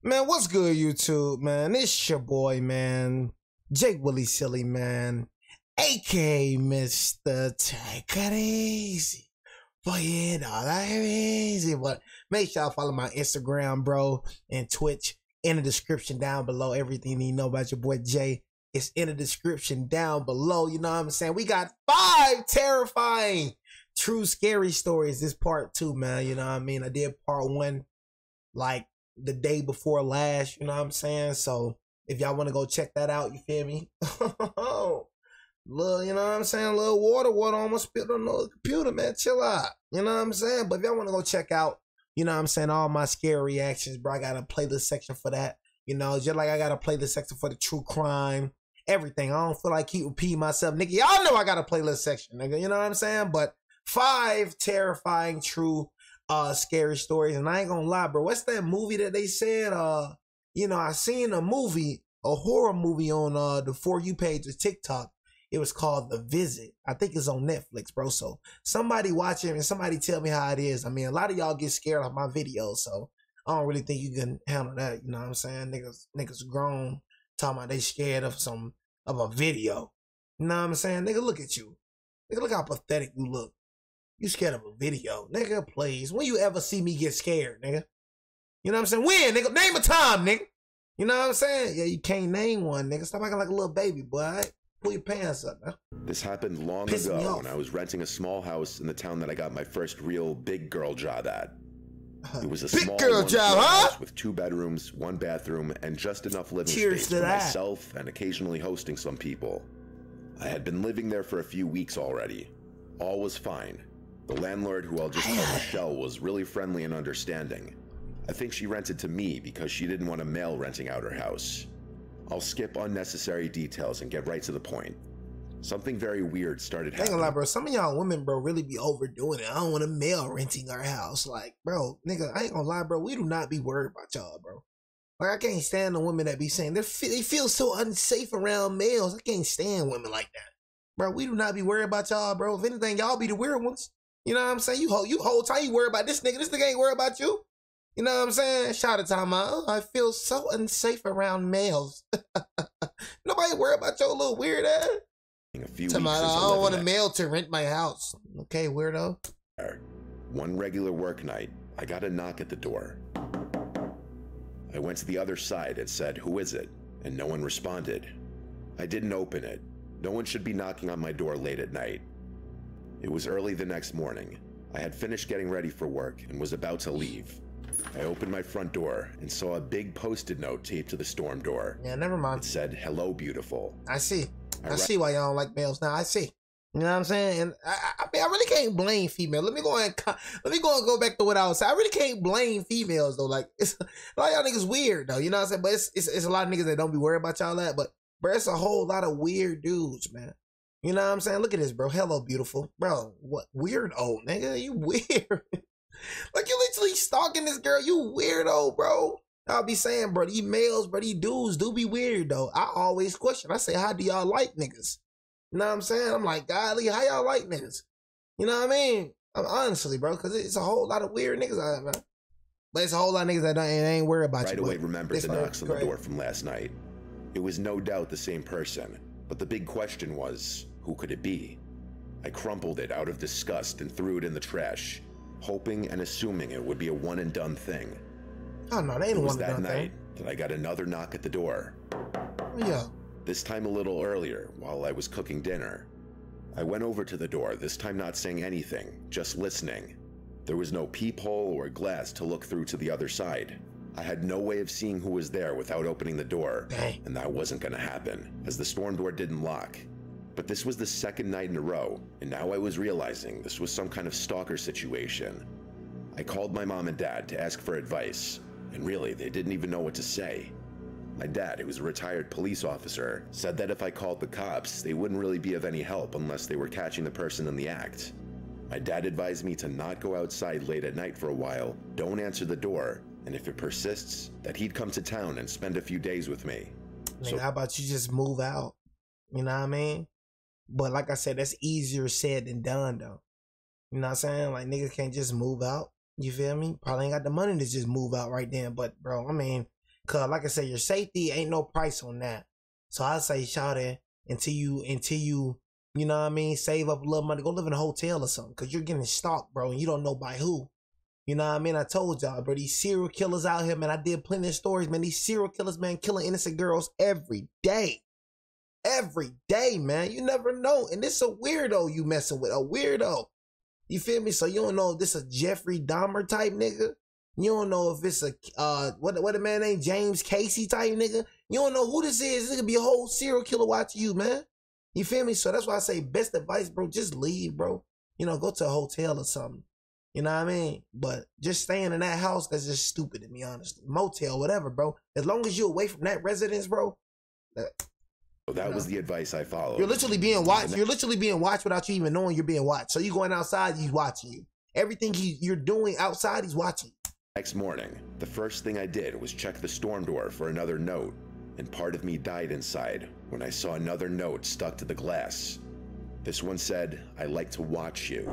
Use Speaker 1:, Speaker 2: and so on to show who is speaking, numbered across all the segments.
Speaker 1: Man, what's good, YouTube, man? It's your boy, man. Jake Willie Silly, man. AKA Mr. Take It Easy. But yeah, no, that easy. But make sure y'all follow my Instagram, bro, and Twitch in the description down below. Everything you know about your boy Jay is in the description down below. You know what I'm saying? We got 5 terrifying, true, scary stories. This part 2, man. You know what I mean? I did part 1, like, the day before last, you know what I'm saying? So if y'all want to go check that out, you feel me? Little, you know what I'm saying? Little water almost spilled on the computer, man. Chill out. You know what I'm saying? But if y'all want to go check out, you know what I'm saying, all my scary reactions, bro, I got a playlist section for that. You know, just like I got a playlist section for the true crime, everything. I don't feel like keep repeating myself. Nigga, y'all know I got a playlist section, nigga. You know what I'm saying? But 5 terrifying, true, scary stories. And I ain't gonna lie, bro, what's that movie that they said, you know, I seen a horror movie on the For You page of TikTok. It was called The Visit. I think it's on Netflix, bro. So somebody watch it and somebody tell me how it is. I mean, a lot of y'all get scared of my videos, so I don't really think you can handle that. You know what I'm saying? Niggas grown talking about they scared of a video. You know what I'm saying? Nigga, look at you. Nigga, look how pathetic you look. You scared of a video. Nigga, please. When you ever see me get scared, nigga? You know what I'm saying? When, nigga? Name a time, nigga. You know what I'm saying? Yeah, you can't name one, nigga. Stop acting like a little baby, boy. All right? Pull your pants up, man.
Speaker 2: This happened long ago when I was renting a small house in the town that I got my first real big girl job at. It was a small girl job, house with 2 bedrooms, 1 bathroom, and just enough living space for myself and occasionally hosting some people. I had been living there for a few weeks already. All was fine. The landlord, who I'll just call Michelle, was really friendly and understanding. I think she rented to me because she didn't want a male renting out her house. I'll skip unnecessary details and get right to the point. Something very weird started happening.
Speaker 1: I ain't gonna lie, bro. Some of y'all women, bro, really be overdoing it. I don't want a male renting our house. Like, bro, nigga, I ain't gonna lie, bro. We do not be worried about y'all, bro. Like, I can't stand the women that be saying they feel so unsafe around males. I can't stand women like that. Bro, we do not be worried about y'all, bro. If anything, y'all be the weird ones. You know what I'm saying? You whole time you worry about this nigga. This nigga ain't worried about you. You know what I'm saying? Shout out to time out. Oh, I feel so unsafe around males. Nobody worry about your little weird ass.
Speaker 2: A few weeks
Speaker 1: I don't want a male to rent my house. Okay, weirdo.
Speaker 2: One regular work night, I got a knock at the door. I went to the other side and said, "Who is it?" And no one responded. I didn't open it. No one should be knocking on my door late at night. It was early the next morning. I had finished getting ready for work and was about to leave. I opened my front door and saw a big Post-it note taped to the storm door.
Speaker 1: Yeah, never mind.
Speaker 2: It said, "Hello, beautiful."
Speaker 1: I see. I see why y'all don't like males now. I see. You know what I'm saying? And I mean, I really can't blame females. Let me go and go back to what I was saying. I really can't blame females though. Like, it's a lot of y'all niggas weird though. You know what I'm saying? But it's a lot of niggas that don't be worried about y'all that. But bro, it's a whole lot of weird dudes, man. You know what I'm saying? Look at this, bro. Hello, beautiful. Bro, what weirdo, nigga? You weird. Like, you literally stalking this girl. You weirdo, bro. I'll be saying, bro, these males, bro, these dudes do be weird, though. I always question. I say, how do y'all like niggas? You know what I'm saying? I'm like, golly, how y'all like niggas? You know what I mean? Honestly, bro, because it's a whole lot of weird niggas out there, man. But it's a whole lot of niggas that ain't worried about you.
Speaker 2: Right away remembered the knocks on the door from last night. It was no doubt the same person. But the big question was, who could it be? I crumpled it out of disgust and threw it in the trash, hoping and assuming it would be a one-and-done thing.
Speaker 1: Oh, no, they ain't a one-and-done thing. It was that night
Speaker 2: that I got another knock at the door.
Speaker 1: Yeah.
Speaker 2: This time a little earlier, while I was cooking dinner. I went over to the door, this time not saying anything, just listening. There was no peephole or glass to look through to the other side. I had no way of seeing who was there without opening the door, and that wasn't gonna happen, as the storm door didn't lock. But this was the 2nd night in a row, and now I was realizing this was some kind of stalker situation. I called my mom and dad to ask for advice, and really, they didn't even know what to say. My dad, who was a retired police officer, said that if I called the cops, they wouldn't really be of any help unless they were catching the person in the act. My dad advised me to not go outside late at night for a while, don't answer the door, and if it persists, that he'd come to town and spend a few days with me.
Speaker 1: So how about you just move out? You know what I mean? But like I said, that's easier said than done, though. You know what I'm saying? Like, niggas can't just move out. You feel me? Probably ain't got the money to just move out right then. But, bro, I mean, Cause like I said, your safety ain't no price on that. So I say, shout it until you, you know what I mean, save up a little money, go live in a hotel or something. Cause you're getting stalked, bro, and you don't know by who. You know what I mean? I told y'all, bro, these serial killers out here, man. I did plenty of stories, man. These serial killers, man, killing innocent girls every day. Every day, man. You never know. And this a weirdo you messing with. A weirdo. You feel me? So you don't know if this a Jeffrey Dahmer type nigga. You don't know if it's a, what a man named James Casey type nigga. You don't know who this is. This could be a whole serial killer watching you, man. You feel me? So that's why I say best advice, bro. Just leave, bro. You know, go to a hotel or something. You know what I mean? But just staying in that house, that's just stupid to me, honestly. Motel, whatever, bro. As long as you're away from that residence, bro.
Speaker 2: That was the advice I followed.
Speaker 1: You're literally being watched. You're literally being watched without you even knowing you're being watched. So you going outside, he's watching you. Everything you're doing outside, he's watching.
Speaker 2: Next morning, the first thing I did was check the storm door for another note, and part of me died inside when I saw another note stuck to the glass. This one said, "I like to watch you."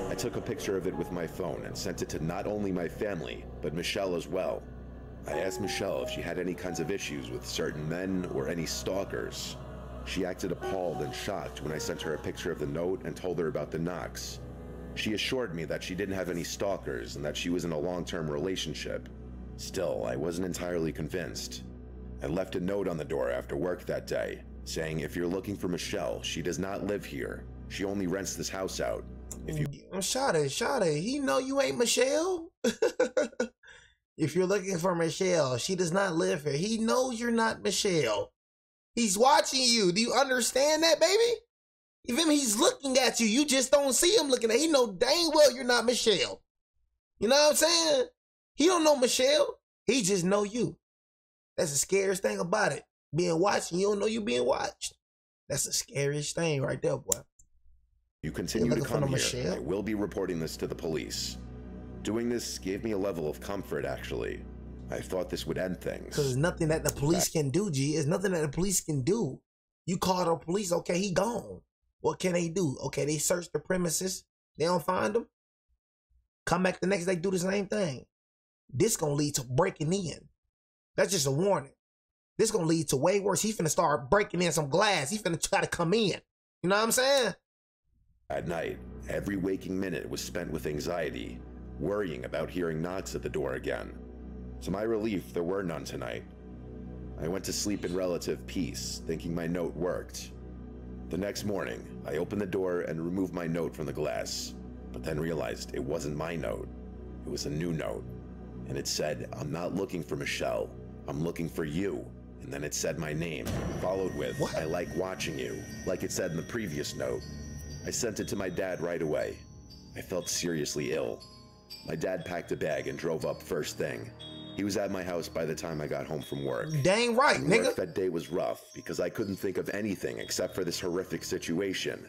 Speaker 2: I took a picture of it with my phone and sent it to not only my family, but Michelle as well. I asked Michelle if she had any kinds of issues with certain men or any stalkers. She acted appalled and shocked when I sent her a picture of the note and told her about the knocks. She assured me that she didn't have any stalkers and that she was in a long-term relationship. Still, I wasn't entirely convinced. I left a note on the door after work that day, saying if you're looking for Michelle, she does not live here. She only rents this house out. If you
Speaker 1: Shawty, he know you ain't Michelle. If you're looking for Michelle, she does not live here. He knows you're not Michelle. He's watching you. Do you understand that, baby? You feel me? He's looking at you. You just don't see him looking at you. He know dang well you're not Michelle. You know what I'm saying? He don't know Michelle. He just know you. That's the scariest thing about it. Being watched and you don't know you being watched. That's the scariest thing right there, boy.
Speaker 2: You continue to come here, I will be reporting this to the police. Doing this gave me a level of comfort, actually. I thought this would end things.
Speaker 1: Because there's nothing that the police can do, G. There's nothing that the police can do. You call the police, okay, he gone. What can they do? Okay, they search the premises. They don't find him. Come back the next day, do the same thing. This gonna lead to breaking in. That's just a warning. This gonna lead to way worse. He finna start breaking in some glass. He finna try to come in. You know what I'm saying?
Speaker 2: At night, every waking minute was spent with anxiety, worrying about hearing knocks at the door again. To my relief, there were none tonight. I went to sleep in relative peace, thinking my note worked. The next morning, I opened the door and removed my note from the glass, but then realized it wasn't my note. It was a new note, and it said, "I'm not looking for Michelle, I'm looking for you." And then it said my name, followed with, "What? I like watching you," like it said in the previous note. I sent it to my dad right away. I felt seriously ill. My dad packed a bag and drove up first thing. He was at my house by the time I got home from work.
Speaker 1: Dang right, nigga.
Speaker 2: That day was rough because I couldn't think of anything except for this horrific situation.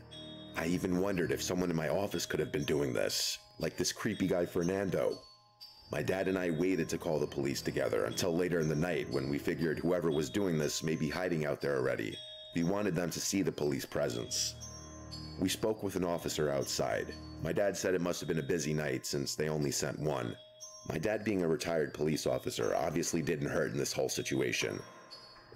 Speaker 2: I even wondered if someone in my office could have been doing this, like this creepy guy Fernando. My dad and I waited to call the police together until later in the night when we figured whoever was doing this may be hiding out there already. We wanted them to see the police presence. We spoke with an officer outside. My dad said it must have been a busy night since they only sent one. My dad, being a retired police officer, obviously didn't hurt in this whole situation.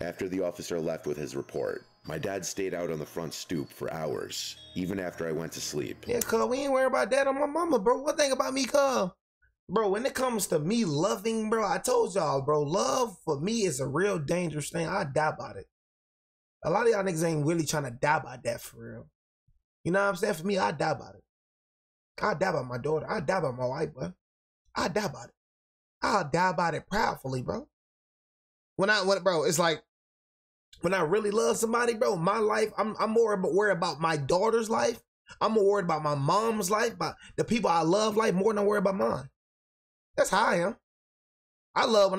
Speaker 2: After the officer left with his report, my dad stayed out on the front stoop for hours, even after I went to sleep.
Speaker 1: Yeah, cuz we ain't worried about that on my mama, bro. One thing about me, cuz, bro, when it comes to me loving, bro, I told y'all, bro, love for me is a real dangerous thing. I die about it. A lot of y'all niggas ain't really trying to die about that for real. You know what I'm saying? For me, I die about it. I die about my daughter. I die about my wife, bro. I die about it. I'll die about it proudly, bro. Bro, it's like, when I really love somebody, bro, my life, I'm more worried about my daughter's life. I'm more worried about my mom's life, about the people I love life more than I'm worried about mine. That's how I am. I love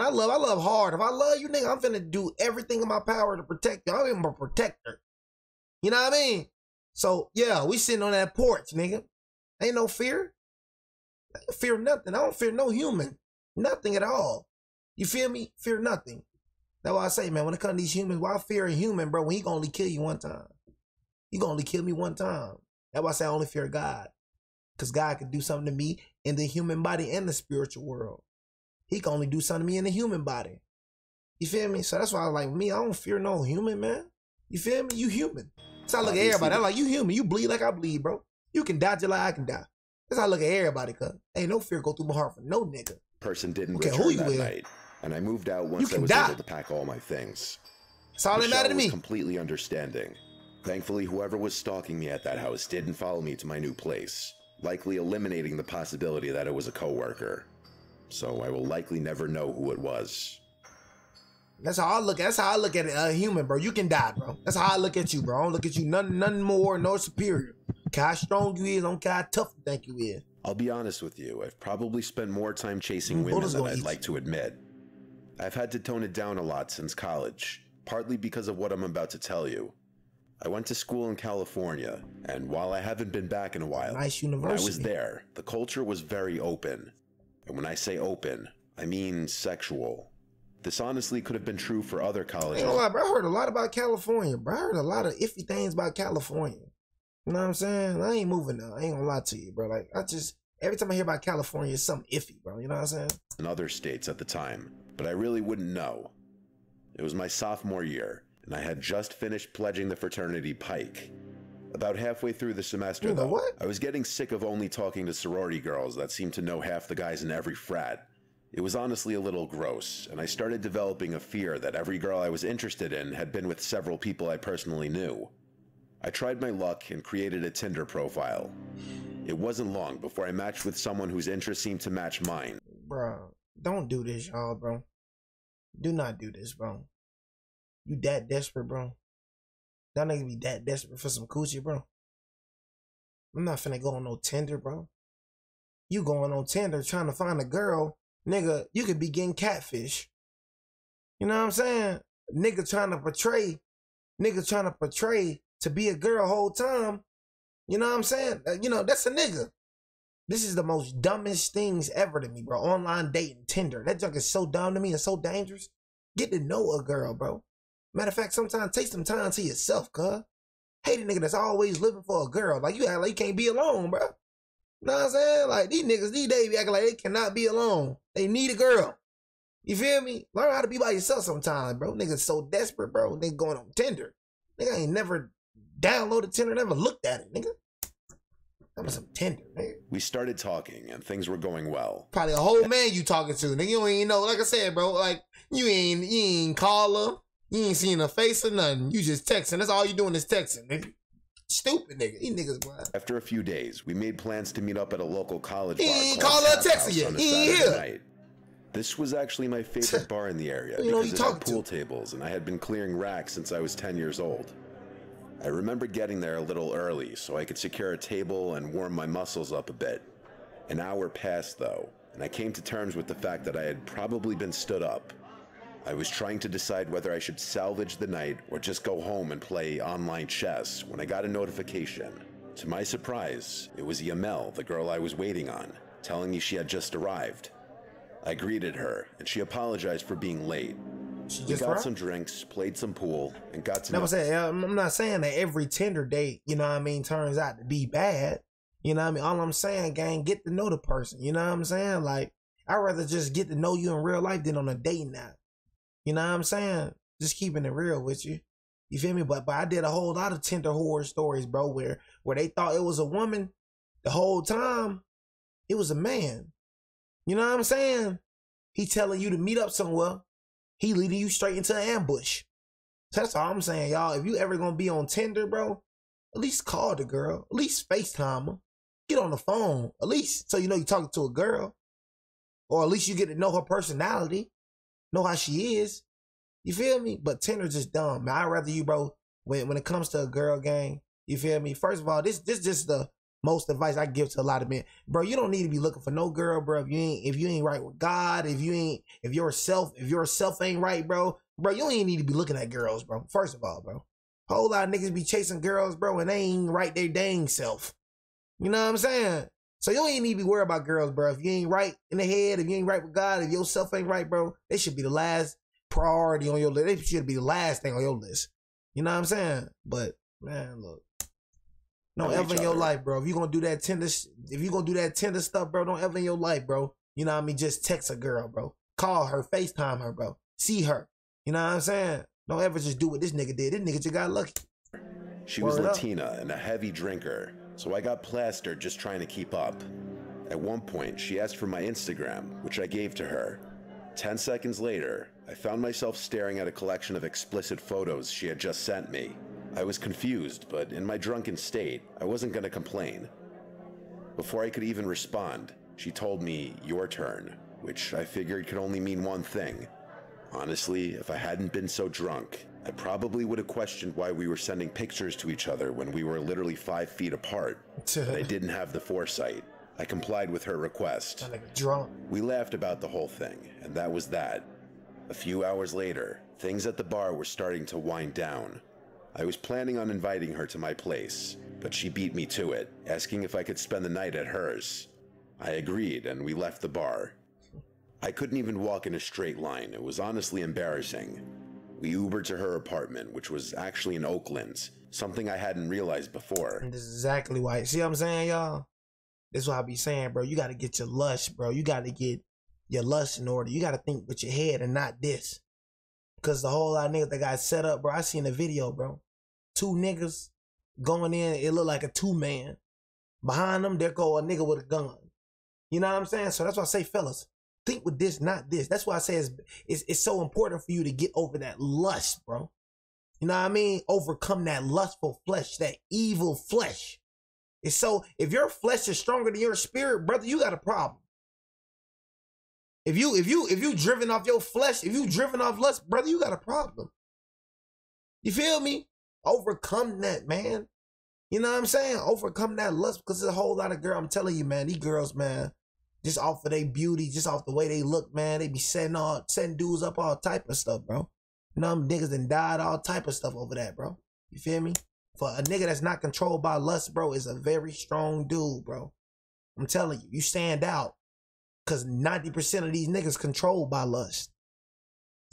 Speaker 1: hard. If I love you, nigga, I'm finna do everything in my power to protect you. I'm a protector. You know what I mean? So, yeah, we sitting on that porch, nigga. Ain't no fear. I don't fear nothing. I don't fear no human. Nothing at all. You feel me? Fear nothing. That's why I say, man, when it comes to these humans, why fear a human, bro, when he gonna only kill you one time? He gonna only kill me one time. That's why I say I only fear God. Because God can do something to me in the human body and the spiritual world. He can only do something to me in the human body. You feel me? So that's why I like me. I don't fear no human, man. You feel me? You human. That's how I look at everybody. I'm like, you human. You bleed like I bleed, bro. You can die just like I can die. That's how I look at everybody, cuz. Ain't no fear go through my heart for no nigga.
Speaker 2: Person didn't
Speaker 1: Okay,
Speaker 2: return that night, and I moved out once I was able to pack all my things.
Speaker 1: That's all that mattered to me.
Speaker 2: Was completely understanding. Thankfully, whoever was stalking me at that house didn't follow me to my new place, likely eliminating the possibility that it was a coworker. So I will likely never know who it was.
Speaker 1: That's how I look. That's how I look at a human, bro. You can die, bro. That's how I look at you, bro. I don't look at you nothing more nor superior. How strong you is, don't care how tough you think you is.
Speaker 2: I'll be honest with you. I've probably spent more time chasing women than I'd like to admit. I've had to tone it down a lot since college, partly because of what I'm about to tell you. I went to school in California, and while I haven't been back in a while,
Speaker 1: nice university.
Speaker 2: When I was there, the culture was very open. And when I say open, I mean sexual. This honestly could have been true for other colleges.
Speaker 1: Ain't gonna lie, bro. I heard a lot about California, bro. I heard a lot of iffy things about California. You know what I'm saying? I ain't moving now. I ain't gonna lie to you, bro. Like, every time I hear about California, it's something iffy, bro. You know what I'm saying?
Speaker 2: In other states at the time, but I really wouldn't know. It was my sophomore year, and I had just finished pledging the fraternity Pike. About halfway through the semester, though, I was getting sick of only talking to sorority girls that seemed to know half the guys in every frat. It was honestly a little gross, and I started developing a fear that every girl I was interested in had been with several people I personally knew. I tried my luck and created a Tinder profile. It wasn't long before I matched with someone whose interests seemed to match mine.
Speaker 1: Bro, don't do this, y'all, bro. Do not do this, bro. You that desperate, bro. That nigga be that desperate for some coochie, bro. I'm not finna go on no Tinder, bro. You going on Tinder trying to find a girl, nigga, you could be getting catfish. You know what I'm saying? Nigga trying to portray to be a girl whole time. You know what I'm saying? You know, that's a nigga. This is the most dumbest things ever to me, bro. Online dating, Tinder. That junk is so dumb to me and so dangerous. Get to know a girl, bro. Matter of fact, sometimes take some time to yourself, cuz. Hate a nigga that's always living for a girl. Like, you act like you can't be alone, bro. You know what I'm saying? Like, these niggas, these days be acting like they cannot be alone. They need a girl. You feel me? Learn how to be by yourself sometimes, bro. Niggas so desperate, bro. They going on Tinder. Nigga ain't never downloaded Tinder, never looked at it, nigga. That was some Tinder, nigga.
Speaker 2: We started talking, and things were going well.
Speaker 1: Probably a whole man you talking to, nigga. You don't even know. Like I said, bro, like, you ain't call her. You ain't seen her face or nothing. You just texting. That's all you doing is texting, nigga. Stupid nigga. These niggas, bro.
Speaker 2: After a few days, we made plans to meet up at a local college bar.
Speaker 1: He ain't call her or text her yet. He ain't here.
Speaker 2: Night. This was actually my favorite bar in the area because it had pool tables, and I had been clearing racks since I was 10 years old. I remember getting there a little early so I could secure a table and warm my muscles up a bit. An hour passed, though, and I came to terms with the fact that I had probably been stood up. I was trying to decide whether I should salvage the night or just go home and play online chess when I got a notification. To my surprise, it was Yamel, the girl I was waiting on, telling me she had just arrived. I greeted her, and she apologized for being late. We got some drinks, played some pool, and got to know.
Speaker 1: I'm not saying that every Tinder date, you know what I mean, turns out to be bad. You know what I mean? All I'm saying, gang, get to know the person. You know what I'm saying? Like, I'd rather just get to know you in real life than on a dating app. You know what I'm saying? Just keeping it real with you. You feel me? But I did a whole lot of Tinder horror stories, bro, where they thought it was a woman the whole time. It was a man. You know what I'm saying? He telling you to meet up somewhere. He leading you straight into an ambush. So that's all I'm saying, y'all. If you ever gonna be on Tinder, bro, at least call the girl. At least FaceTime her. Get on the phone. At least so you know you're talking to a girl. Or at least you get to know her personality. Know how she is. You feel me? But Tinder's just dumb, man. I'd rather you, bro, when it comes to a girl gang, you feel me? First of all, this just the most advice I give to a lot of men. Bro, you don't need to be looking for no girl, bro. If you ain't right with God, if your self ain't right, bro, you don't even need to be looking at girls, bro. First of all, bro. A whole lot of niggas be chasing girls, bro, and they ain't right their dang self. You know what I'm saying? So you don't even need to be worried about girls, bro. If you ain't right in the head, if you ain't right with God, if yourself ain't right, bro, they should be the last priority on your list. They should be the last thing on your list. You know what I'm saying? But, man, look. Don't ever in your life, bro. If you're gonna do that Tinder stuff, bro, don't ever in your life, bro. You know what I mean? Just text a girl, bro. Call her, FaceTime her, bro. See her. You know what I'm saying? Don't ever just do what this nigga did. This nigga just got lucky.
Speaker 2: She was Latina and a heavy drinker, so I got plastered just trying to keep up. At one point, she asked for my Instagram, which I gave to her. 10 seconds later, I found myself staring at a collection of explicit photos she had just sent me. I was confused, but in my drunken state, I wasn't going to complain. Before I could even respond, she told me, "Your turn," which I figured could only mean one thing. Honestly, if I hadn't been so drunk, I probably would have questioned why we were sending pictures to each other when we were literally 5 feet apart, but I didn't have the foresight. I complied with her request.
Speaker 1: Drunk.
Speaker 2: We laughed about the whole thing, and that was that. A few hours later, things at the bar were starting to wind down. I was planning on inviting her to my place, but she beat me to it, asking if I could spend the night at hers. I agreed, and we left the bar. I couldn't even walk in a straight line. It was honestly embarrassing. We Ubered to her apartment, which was actually in Oakland, something I hadn't realized before.
Speaker 1: And this is exactly why. See what I'm saying, y'all? This is what I be saying, bro. You got to get your lust, bro. You got to get your lust in order. You got to think with your head and not this. Because the whole lot of niggas that got set up, bro. I seen a video, bro. 2 niggas going in. It looked like a 2-man. Behind them, there go a nigga with a gun. You know what I'm saying? So that's why I say, fellas, think with this, not this. That's why I say it's so important for you to get over that lust, bro. You know what I mean? Overcome that lustful flesh, that evil flesh. It's so, if your flesh is stronger than your spirit, brother, you got a problem. If you driven off your flesh, if you driven off lust, brother, you got a problem. You feel me? Overcome that, man. You know what I'm saying? Overcome that lust, because there's a whole lot of girls. I'm telling you, man, these girls, man, just off of their beauty, just off the way they look, man, they be setting dudes up all type of stuff, bro. You know, them niggas done died all type of stuff over that, bro. You feel me? For a nigga that's not controlled by lust, bro, is a very strong dude, bro. I'm telling you, you stand out. Because 90% of these niggas controlled by lust.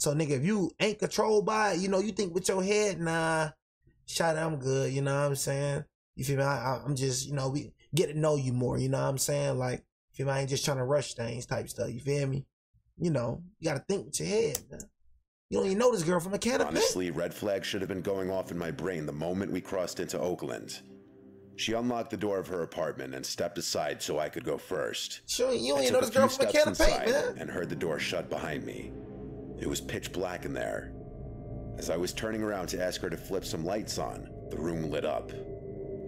Speaker 1: So, nigga, if you ain't controlled by it, you know, you think with your head, nah, shot, I'm good, you know what I'm saying? You feel me? I'm just, you know, we get to know you more, you know what I'm saying? Like, you feel me? I ain't just trying to rush things type stuff, you feel me? You know, you got to think with your head, man. You don't even know this girl from a can of
Speaker 2: Honestly, red flags should have been going off in my brain the moment we crossed into Oakland. She unlocked the door of her apartment and stepped aside so I could go first.
Speaker 1: Sure, you don't even know this girl from a can of paint, man.
Speaker 2: And heard the door shut behind me. It was pitch black in there. As I was turning around to ask her to flip some lights on, the room lit up.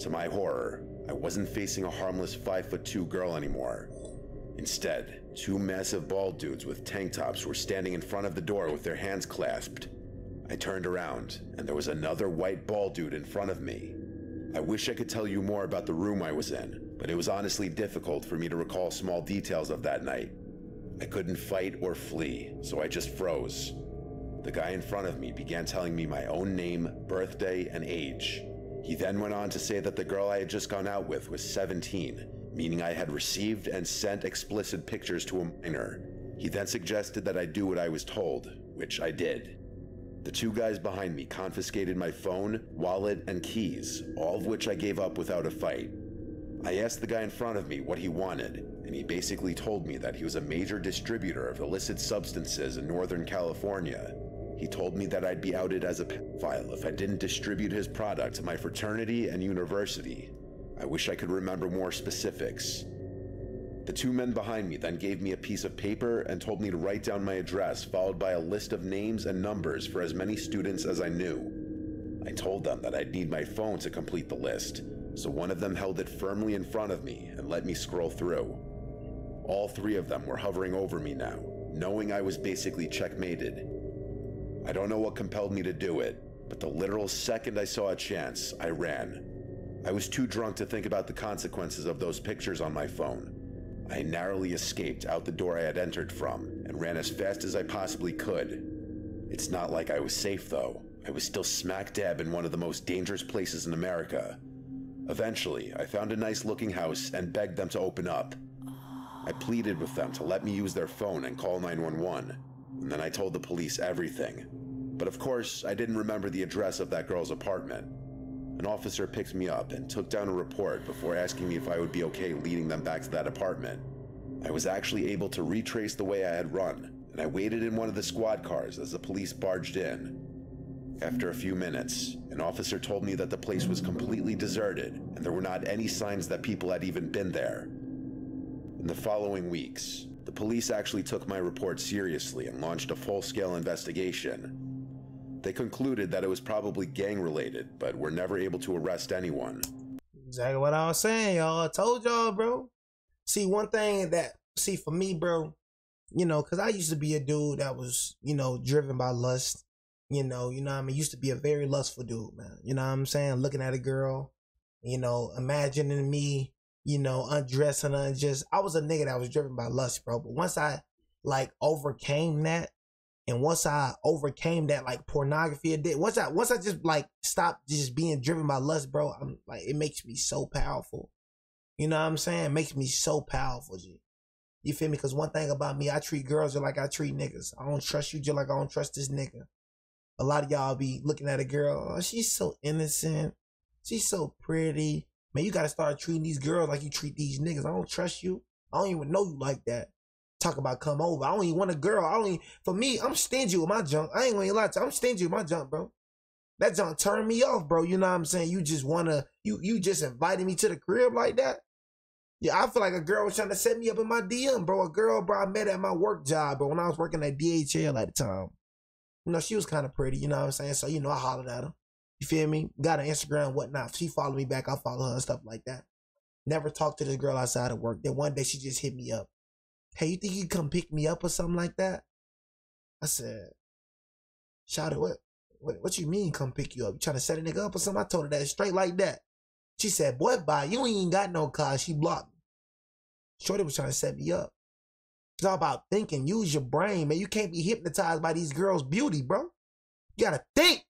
Speaker 2: To my horror, I wasn't facing a harmless 5'2" girl anymore. Instead, 2 massive bald dudes with tank tops were standing in front of the door with their hands clasped. I turned around, and there was another white bald dude in front of me. I wish I could tell you more about the room I was in, but it was honestly difficult for me to recall small details of that night. I couldn't fight or flee, so I just froze. The guy in front of me began telling me my own name, birthday, and age. He then went on to say that the girl I had just gone out with was 17, meaning I had received and sent explicit pictures to a minor. He then suggested that I do what I was told, which I did. The 2 guys behind me confiscated my phone, wallet, and keys, all of which I gave up without a fight. I asked the guy in front of me what he wanted, and he basically told me that he was a major distributor of illicit substances in Northern California. He told me that I'd be outed as a pedophile if I didn't distribute his product to my fraternity and university. I wish I could remember more specifics. The 2 men behind me then gave me a piece of paper and told me to write down my address, followed by a list of names and numbers for as many students as I knew. I told them that I'd need my phone to complete the list, so one of them held it firmly in front of me and let me scroll through. All 3 of them were hovering over me now, knowing I was basically checkmated. I don't know what compelled me to do it, but the literal second I saw a chance, I ran. I was too drunk to think about the consequences of those pictures on my phone. I narrowly escaped out the door I had entered from and ran as fast as I possibly could. It's not like I was safe though. I was still smack dab in one of the most dangerous places in America. Eventually, I found a nice looking house and begged them to open up. I pleaded with them to let me use their phone and call 911, and then I told the police everything. But of course, I didn't remember the address of that girl's apartment. An officer picked me up and took down a report before asking me if I would be okay leading them back to that apartment. I was actually able to retrace the way I had run, and I waited in one of the squad cars as the police barged in. After a few minutes, an officer told me that the place was completely deserted and there were not any signs that people had even been there. In the following weeks, the police actually took my report seriously and launched a full-scale investigation. They concluded that it was probably gang-related, but were never able to arrest anyone.
Speaker 1: Exactly what I was saying, y'all. I told y'all, bro. See, one thing for me, bro, because I used to be a dude that was, driven by lust. You know what I mean? Used to be a very lustful dude, man. You know what I'm saying? Looking at a girl, imagining me, undressing her, and I was a nigga that was driven by lust, bro. But once I overcame that, and once I overcame that pornography, once I just stopped just being driven by lust, bro, I'm it makes me so powerful. You know what I'm saying? It makes me so powerful, G. You feel me? Because one thing about me, I treat girls just like I treat niggas. I don't trust you just like I don't trust this nigga. A lot of y'all be looking at a girl, oh, she's so innocent. She's so pretty. Man, you gotta start treating these girls like you treat these niggas. I don't trust you. I don't even know you like that. Talk about come over. I don't even want a girl. For me, I'm stingy with my junk. I ain't gonna lie to you. I'm stingy with my junk, bro. That junk turned me off, bro. You know what I'm saying? You just you just invited me to the crib like that. Yeah, I feel like a girl was trying to set me up in my DM, bro. A girl, bro, I met at my work job, bro, when I was working at DHL at the time. She was kind of pretty, you know what I'm saying? So, I hollered at her. You feel me? Got an Instagram, whatnot. She followed me back. I follow her and stuff like that. Never talked to this girl outside of work. Then one day she just hit me up. Hey, you think you can come pick me up or something like that? I said, Shawty, what you mean come pick you up? You trying to set a nigga up or something? I told her that straight like that. She said, boy, bye. You ain't even got no car. She blocked me. Shorty was trying to set me up. It's all about thinking. Use your brain, man. You can't be hypnotized by these girls' beauty, bro. You gotta think.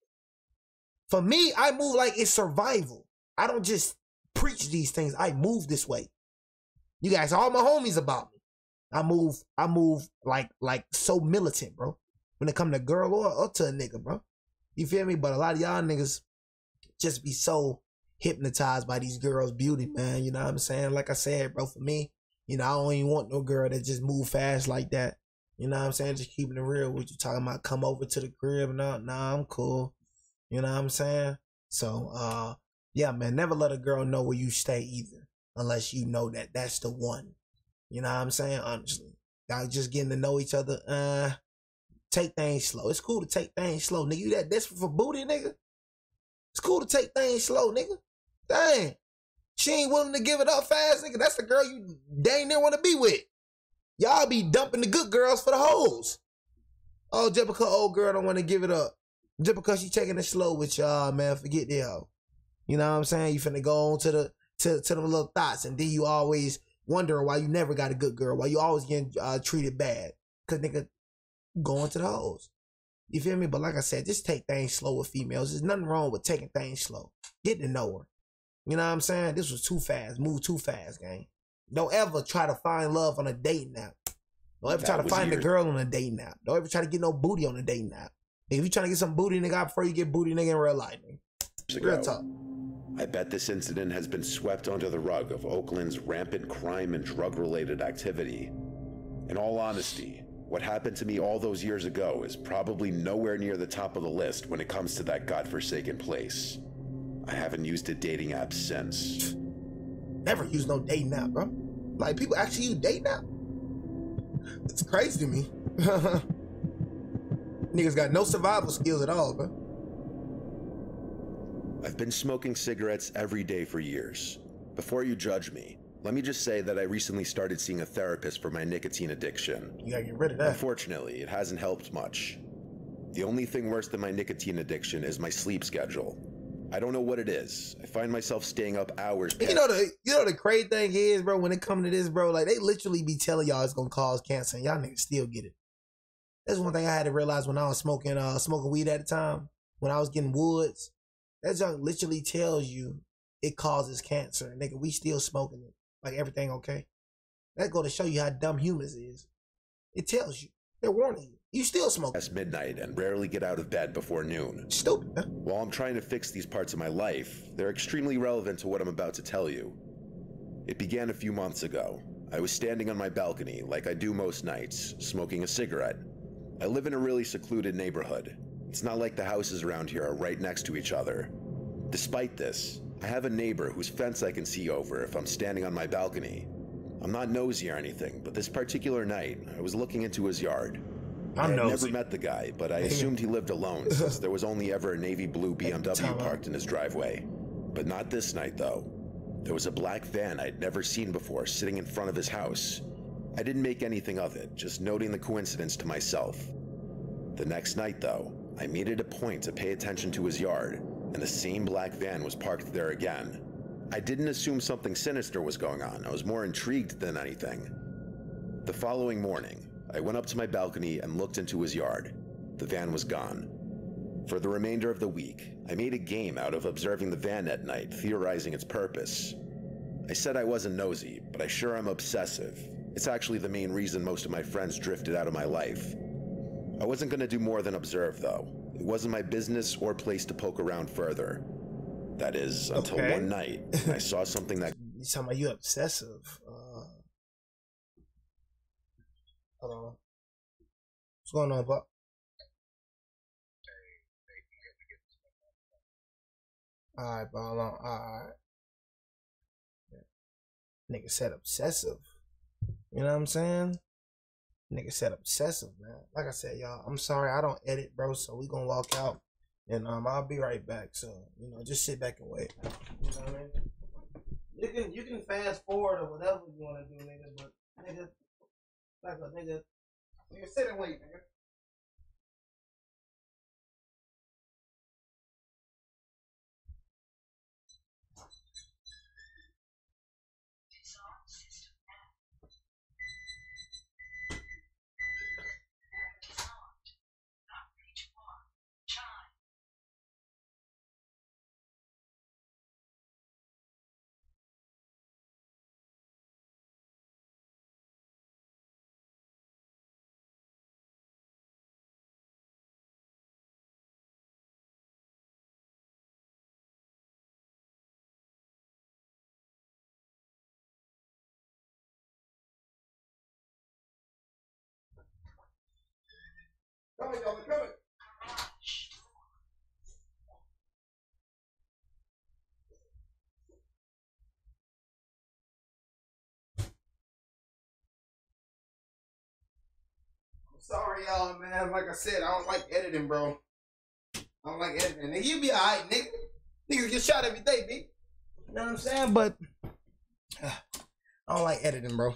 Speaker 1: For me, I move like it's survival. I don't just preach these things. I move this way. You guys, all my homies about me. I move like so militant, bro. When it come to girl or to a nigga, bro. You feel me? But a lot of y'all niggas just be so hypnotized by these girls' beauty, man. You know what I'm saying? Like I said, bro, for me, I don't even want no girl that just move fast like that. You know what I'm saying? Just keeping it real. What you talking about? Come over to the crib? Nah, I'm cool. You know what I'm saying? So, yeah, man, never let a girl know where you stay either. Unless you know that that's the one. You know what I'm saying? Honestly. Y'all just getting to know each other. Take things slow. It's cool to take things slow, nigga. You that desperate for booty, nigga? It's cool to take things slow, nigga. Dang. She ain't willing to give it up fast, nigga. That's the girl you dang near want to be with. Y'all be dumping the good girls for the hoes. Oh, just because old girl don't want to give it up. Just because she taking it slow with y'all, man, forget the hoe. You know what I'm saying? You finna go on to them little thoughts, and then you always wondering why you never got a good girl, why you always getting treated bad. Because nigga going to the hoes. You feel me? But like I said, just take things slow with females. There's nothing wrong with taking things slow. Get to know her. You know what I'm saying? This was too fast. Move too fast, gang. Don't ever try to find love on a dating app. Don't ever try to find a girl on a dating app. Don't ever try to get no booty on a dating app. If you trying to get some booty, nigga, I prefer you get booty, nigga, in real life, nigga. Real talk.
Speaker 2: I bet this incident has been swept under the rug of Oakland's rampant crime and drug-related activity. In all honesty, what happened to me all those years ago is probably nowhere near the top of the list when it comes to that godforsaken place. I haven't used a dating app since.
Speaker 1: Never used no dating app, bro. Like, people actually use dating app? It's crazy to me. Niggas got no survival skills at all, bro.
Speaker 2: I've been smoking cigarettes every day for years. Before you judge me, let me just say that I recently started seeing a therapist for my nicotine addiction.
Speaker 1: You gotta get rid of that.
Speaker 2: Unfortunately, it hasn't helped much. The only thing worse than my nicotine addiction is my sleep schedule. I don't know what it is. I find myself staying up hours.
Speaker 1: You know the crazy thing is, bro, when it comes to this, bro, like they literally be telling y'all it's gonna cause cancer and y'all niggas still get it. That's one thing I had to realize when I was smoking weed at the time, when I was getting woods. That junk literally tells you it causes cancer. Nigga, we still smoking it. Like everything okay. That go to show you how dumb humans is. It tells you. They're warning you. You still smoke.
Speaker 2: Past midnight and rarely get out of bed before noon.
Speaker 1: Stupid, man.
Speaker 2: While I'm trying to fix these parts of my life, they're extremely relevant to what I'm about to tell you. It began a few months ago. I was standing on my balcony like I do most nights, smoking a cigarette, I live in a really secluded neighborhood. It's not like the houses around here are right next to each other. Despite this, I have a neighbor whose fence I can see over if I'm standing on my balcony. I'm not nosy or anything, but this particular night, I was looking into his yard. I had never met the guy, but I assumed he lived alone since there was only ever a navy blue BMW parked in his driveway. But not this night, though. There was a black van I'd never seen before sitting in front of his house. I didn't make anything of it, just noting the coincidence to myself. The next night, though, I made it a point to pay attention to his yard, and the same black van was parked there again. I didn't assume something sinister was going on. I was more intrigued than anything. The following morning, I went up to my balcony and looked into his yard. The van was gone. For the remainder of the week, I made a game out of observing the van at night, theorizing its purpose. I said I wasn't nosy, but I sure am obsessive. It's actually the main reason most of my friends drifted out of my life. I wasn't going to do more than observe, though. It wasn't my business or place to poke around further. That is, until one night, I saw something that...
Speaker 1: You talking about you obsessive? Hold on. What's going on, Buck? Alright, bro, hold on. Alright. Nigga said obsessive. You know what I'm saying? Nigga said obsessive, man. Like I said, y'all, I'm sorry, I don't edit, bro, so we gonna walk out. And I'll be right back. So, you know, just sit back and wait. You know what I mean? You can fast forward or whatever you wanna do, nigga, but nigga, like a nigga sit and wait, nigga. Coming. I'm sorry, y'all, man. Like I said, I don't like editing, bro. I don't like editing. Nigga, you be alright, nigga. Niggas get shot every day, nigga. You know what I'm saying? But I don't like editing, bro.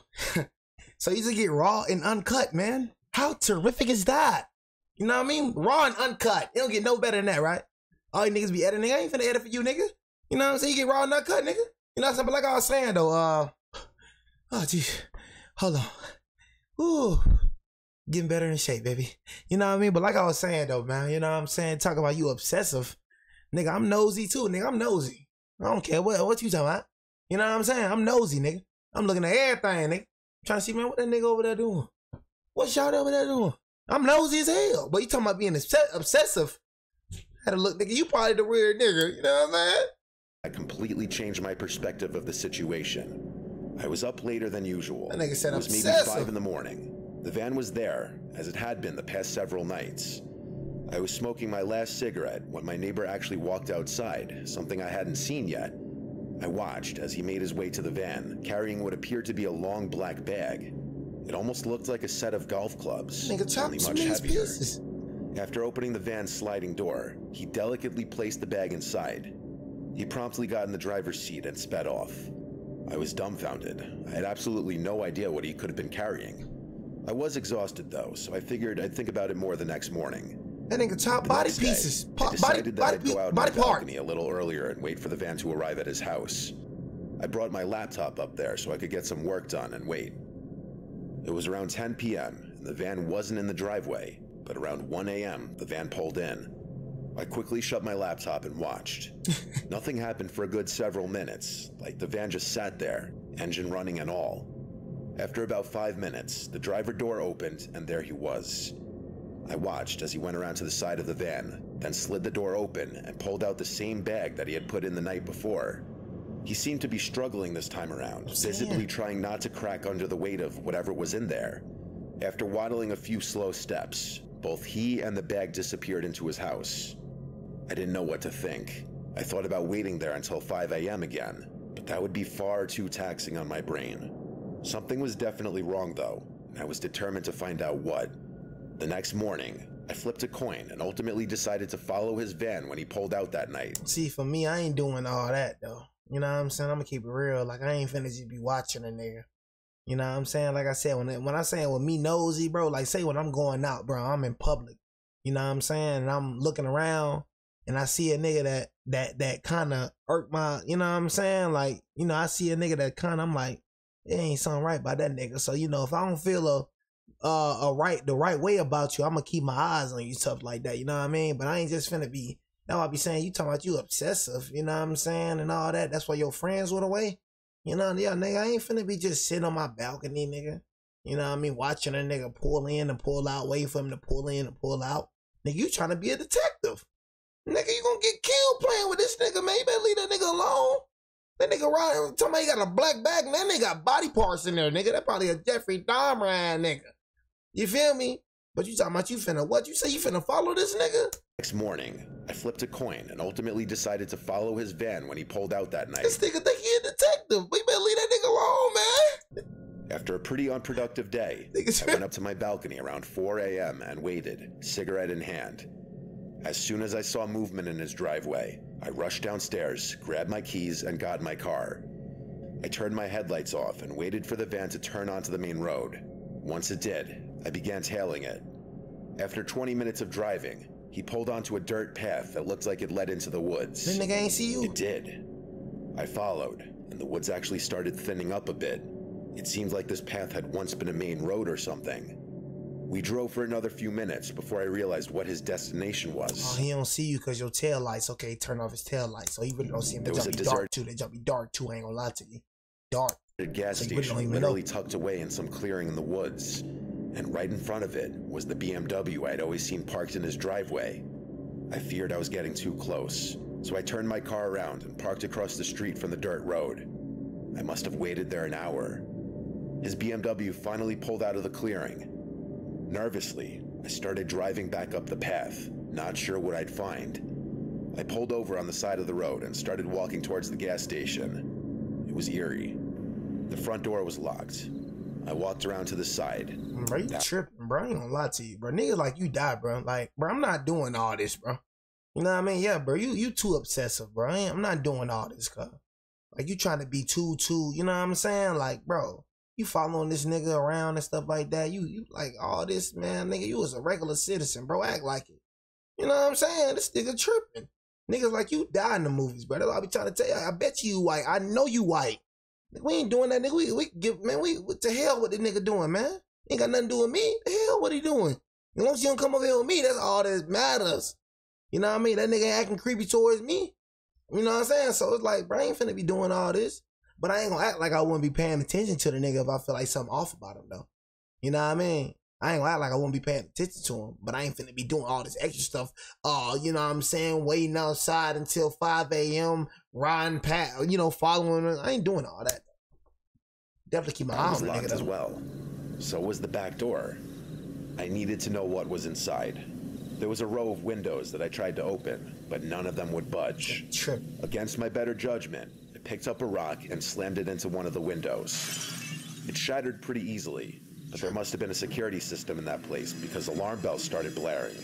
Speaker 1: So you just get raw and uncut, man. How terrific is that? You know what I mean? Raw and uncut. It don't get no better than that, right? All you niggas be editing. I ain't finna edit for you, nigga. You know what I'm saying? You get raw and uncut, nigga. You know what I'm saying? But like I was saying, though, oh, jeez. Hold on. Ooh. Getting better in shape, baby. You know what I mean? But like I was saying, though, man, you know what I'm saying? Talk about you obsessive. Nigga, I'm nosy, too, nigga. I'm nosy. I don't care what you talking about. You know what I'm saying? I'm nosy, nigga. I'm looking at everything, nigga. Trying to see, man, what that nigga over there doing? What y'all over there doing? I'm nosy as hell. But you talking about being obsessive. Had to look, nigga, you probably the weird nigga. You know what I'm saying?
Speaker 2: I completely changed my perspective of the situation. I was up later than usual.
Speaker 1: That nigga said
Speaker 2: it was
Speaker 1: obsessive.
Speaker 2: maybe 5 in the morning. The van was there, as it had been the past several nights. I was smoking my last cigarette when my neighbor actually walked outside, something I hadn't seen yet. I watched as he made his way to the van, carrying what appeared to be a long black bag. It almost looked like a set of golf clubs, only much heavier. After opening the van's sliding door, he delicately placed the bag inside. He promptly got in the driver's seat and sped off. I was dumbfounded. I had absolutely no idea what he could have been carrying. I was exhausted though, so I figured I'd think about it more the next morning.
Speaker 1: That nigga chop body pieces.
Speaker 2: I decided that I'd go out on my balcony a little earlier and wait for the van to arrive at his house. I brought my laptop up there so I could get some work done and wait. It was around 10 p.m. and the van wasn't in the driveway, but around 1 a.m. the van pulled in. I quickly shut my laptop and watched. Nothing happened for a good several minutes, like the van just sat there, engine running and all. After about 5 minutes, the driver door opened and there he was. I watched as he went around to the side of the van, then slid the door open and pulled out the same bag that he had put in the night before. He seemed to be struggling this time around, visibly trying not to crack under the weight of whatever was in there. After waddling a few slow steps, Both he and the bag disappeared into his house. I didn't know what to think. I thought about waiting there until 5 a.m. again, but that would be far too taxing on my brain. Something was definitely wrong though, and I was determined to find out what. The next morning, I flipped a coin and ultimately decided to follow his van when he pulled out that night.
Speaker 1: See, for me, I ain't doing all that though. You know what I'm saying? I'm gonna keep it real. Like, I ain't finna just be watching a nigga. You know what I'm saying? Like I said, when I'm saying with me nosy, bro, like say when I'm going out, bro, I'm in public. You know what I'm saying? And I'm looking around and I see a nigga that kind of irk my, you know what I'm saying? Like, you know, I see a nigga that kind of, I'm like, it ain't something right about that nigga. So, you know, if I don't feel the right way about you, I'm gonna keep my eyes on you, stuff like that. You know what I mean? But I ain't just finna be, now I be saying, you talking about you obsessive, you know what I'm saying? And all that. That's why your friends went away. You know, yeah, nigga, I ain't finna be just sitting on my balcony, nigga. You know what I mean? Watching a nigga pull in and pull out, waiting for him to pull in and pull out. Nigga, you trying to be a detective. Nigga, you gonna get killed playing with this nigga, man. You better leave that nigga alone. That nigga riding, talking about he got a black bag, and that nigga got body parts in there, nigga. That probably a Jeffrey Dahmer ass nigga. You feel me? But you talking about you finna, what? You say you finna follow this nigga?
Speaker 2: Next morning, I flipped a coin and ultimately decided to follow his van when he pulled out that night.
Speaker 1: This nigga think he a detective. We better leave that nigga alone, man.
Speaker 2: After a pretty unproductive day, I went up to my balcony around 4 a.m. and waited, cigarette in hand. As soon as I saw movement in his driveway, I rushed downstairs, grabbed my keys, and got in my car. I turned my headlights off and waited for the van to turn onto the main road. Once it did, I began tailing it. After 20 minutes of driving, he pulled onto a dirt path that looked like it led into the woods.
Speaker 1: That nigga ain't see you?
Speaker 2: It did. I followed, and the woods actually started thinning up a bit. It seemed like this path had once been a main road or something. We drove for another few minutes before I realized what his destination was.
Speaker 1: Oh, he don't see you because your tail lights. Okay, turn off his tail lights. So he really don't see him. They jump be dark too. They jump be dark too. I ain't gonna lie to you. Dark.
Speaker 2: A gas station literally tucked away in some clearing in the woods. And right in front of it was the BMW I'd always seen parked in his driveway. I feared I was getting too close, so I turned my car around and parked across the street from the dirt road. I must have waited there an hour. His BMW finally pulled out of the clearing. Nervously, I started driving back up the path, not sure what I'd find. I pulled over on the side of the road and started walking towards the gas station. It was eerie. The front door was locked. I walked around to the side.
Speaker 1: Bro, you tripping, bro. I ain't gonna lie to you, bro. Niggas like you die, bro. Like, bro, I'm not doing all this, bro. You know what I mean? Yeah, bro, you too obsessive, bro. I'm not doing all this, cuz. Like, you trying to be too, you know what I'm saying? Like, bro, you following this nigga around and stuff like that. You like all this, man. Nigga, you was a regular citizen, bro. Act like it. You know what I'm saying? This nigga tripping. Niggas like you die in the movies, bro. That's all I be trying to tell you. I bet you white. I know you white. We ain't doing that, nigga. We give, man, what the hell what the nigga doing, man? Ain't got nothing to do with me. The hell what he doing? As long as you don't come over here with me, that's all that matters. You know what I mean? That nigga ain't acting creepy towards me. You know what I'm saying? So it's like, bro, I ain't finna be doing all this. But I ain't gonna act like I wouldn't be paying attention to the nigga if I feel like something off about him, though. You know what I mean? I ain't gonna act like I wouldn't be paying attention to him, but I ain't finna be doing all this extra stuff. You know what I'm saying? Waiting outside until 5 a.m., riding past, you know, following him. I ain't doing all that. Definitely keep my eye on the nigga
Speaker 2: as well. So was the back door. I needed to know what was inside. There was a row of windows that I tried to open, but none of them would budge.
Speaker 1: Trip.
Speaker 2: Against my better judgment, I picked up a rock and slammed it into one of the windows. It shattered pretty easily, but there must have been a security system in that place because alarm bells started blaring.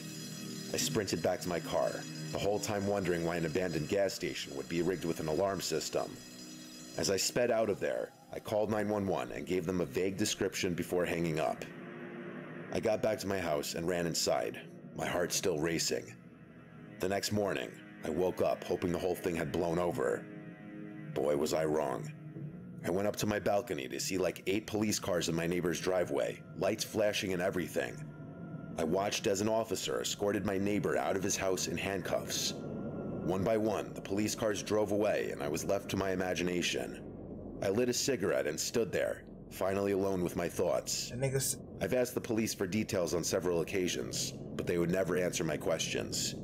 Speaker 2: I sprinted back to my car, the whole time wondering why an abandoned gas station would be rigged with an alarm system. As I sped out of there, I called 911 and gave them a vague description before hanging up. I got back to my house and ran inside, my heart still racing. The next morning, I woke up hoping the whole thing had blown over. Boy, was I wrong. I went up to my balcony to see like 8 police cars in my neighbor's driveway, lights flashing and everything. I watched as an officer escorted my neighbor out of his house in handcuffs. One by one, the police cars drove away and I was left to my imagination. I lit a cigarette and stood there, finally alone with my thoughts. I've asked the police for details on several occasions, but they would never answer my questions.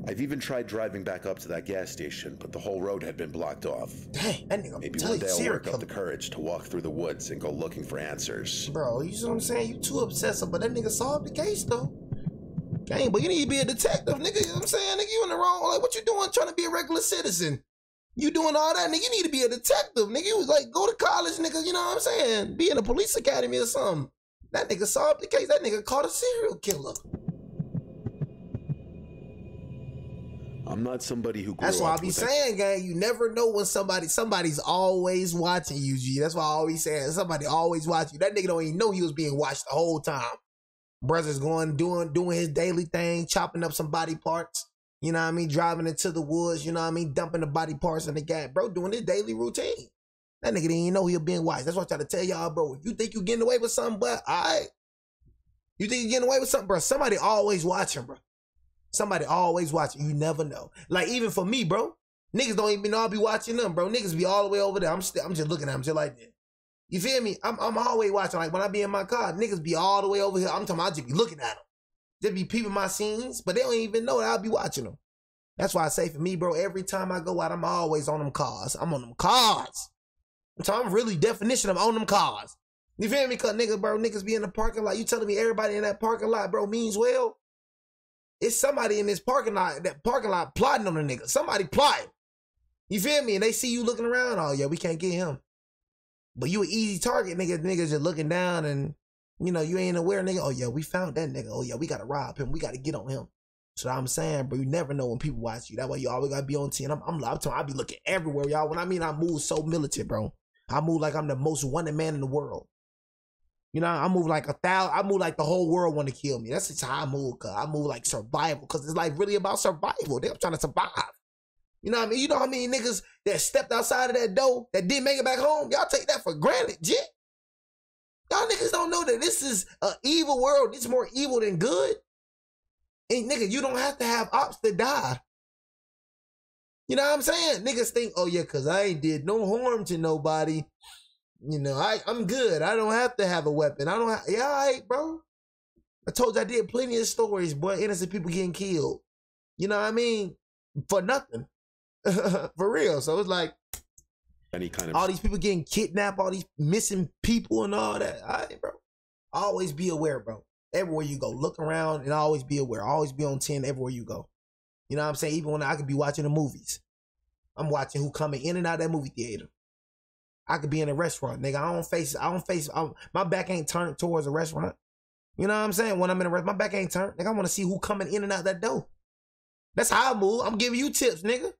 Speaker 2: I've even tried driving back up to that gas station, but the whole road had been blocked off.
Speaker 1: Dang, that nigga.
Speaker 2: Maybe one day I'll work up the courage to walk through the woods and go looking for answers.
Speaker 1: Bro, you see what I'm saying? You too obsessive, but that nigga solved the case, though. Dang, but you need to be a detective, nigga. You know what I'm saying? Nigga, you in the wrong. Like, what you doing trying to be a regular citizen? You doing all that, nigga. You need to be a detective, nigga. You was like, go to college, nigga. You know what I'm saying? Be in a police academy or something. That nigga solved the case. That nigga caught a serial killer.
Speaker 2: I'm not somebody who grew
Speaker 1: That's why
Speaker 2: up
Speaker 1: I be
Speaker 2: with
Speaker 1: saying, gang, you never know when somebody's always watching you, G. That's why I always say somebody always watching you. That nigga don't even know he was being watched the whole time. Brother's going, doing his daily thing, chopping up some body parts. You know what I mean? Driving into the woods, you know what I mean? Dumping the body parts in the gas. Bro, doing his daily routine. That nigga didn't even know he was being watched. That's what I try to tell y'all, bro. If you think you getting away with something, but alright. You think you getting away with something, bro? Somebody always watching, bro. Somebody always watching. You never know. Like, even for me, bro. Niggas don't even know I'll be watching them, bro. Niggas be all the way over there. I'm just looking at them just like that. You feel me? I'm always watching. Like, when I be in my car, niggas be all the way over here. I'm talking about I just be looking at them. Just be peeping my scenes, but they don't even know that I'll be watching them. That's why I say for me, bro, every time I go out, I'm always on them cars. I'm on them cars. I'm really definition of on them cars. You feel me? Cause niggas be in the parking lot. You telling me everybody in that parking lot, bro, means well? It's somebody in this parking lot plotting on the nigga. Somebody plotting. You feel me? And they see you looking around. Oh, yeah, we can't get him. But you an easy target, nigga. Niggas just looking down and, you know, you ain't aware, nigga. Oh, yeah, we found that nigga. Oh, yeah, we got to rob him. We got to get on him. So I'm saying, bro, you never know when people watch you. That way you always got to be on 10. I be looking everywhere, y'all. When I mean I move so militant, bro. I move like I'm the most wanted man in the world. You know, I move like I move like the whole world want to kill me. That's just how I move, cuz I move like survival, cuz it's like really about survival. They're trying to survive. You know what I mean? You know how many niggas that stepped outside of that door that didn't make it back home? Y'all take that for granted, Jit. Y'all niggas don't know that this is an evil world. It's more evil than good. And nigga, you don't have to have ops to die. You know what I'm saying? Niggas think, oh yeah, cuz I ain't did no harm to nobody. You know, I'm good. I don't have to have a weapon. Yeah, all right, bro. I told you I did plenty of stories, boy. Innocent people getting killed. You know what I mean? For nothing. For real. So it's like
Speaker 2: any kind of
Speaker 1: all these people getting kidnapped, all these missing people and all that. All right, bro. Always be aware, bro. Everywhere you go, look around and always be aware. Always be on 10 everywhere you go. You know what I'm saying? Even when I could be watching the movies. I'm watching who coming in and out of that movie theater. I could be in a restaurant, nigga. My back ain't turned towards a restaurant. You know what I'm saying? When I'm in a restaurant, my back ain't turned. Nigga, I want to see who coming in and out that door. That's how I move. I'm giving you tips, nigga.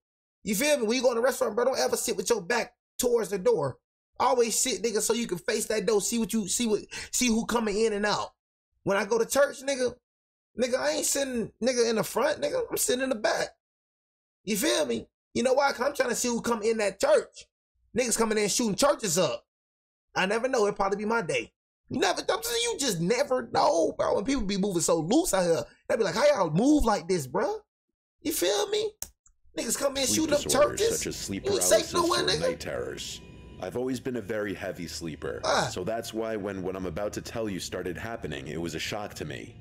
Speaker 1: You feel me? When you go in a restaurant, bro, don't ever sit with your back towards the door. Always sit, nigga, so you can face that door, see who coming in and out. When I go to church, nigga, I ain't sitting, nigga, in the front, nigga. I'm sitting in the back. You feel me? You know why? Cause I'm trying to see who come in that church. Niggas coming in shooting churches up. I never know. It'll probably be my day. You just never know, bro. When people be moving so loose out here, they be like, how y'all move like this, bro? You feel me? Niggas come in shooting up churches.
Speaker 2: Such as sleep paralysis or night terrors. I've always been a very heavy sleeper. So that's why when what I'm about to tell you started happening, it was a shock to me.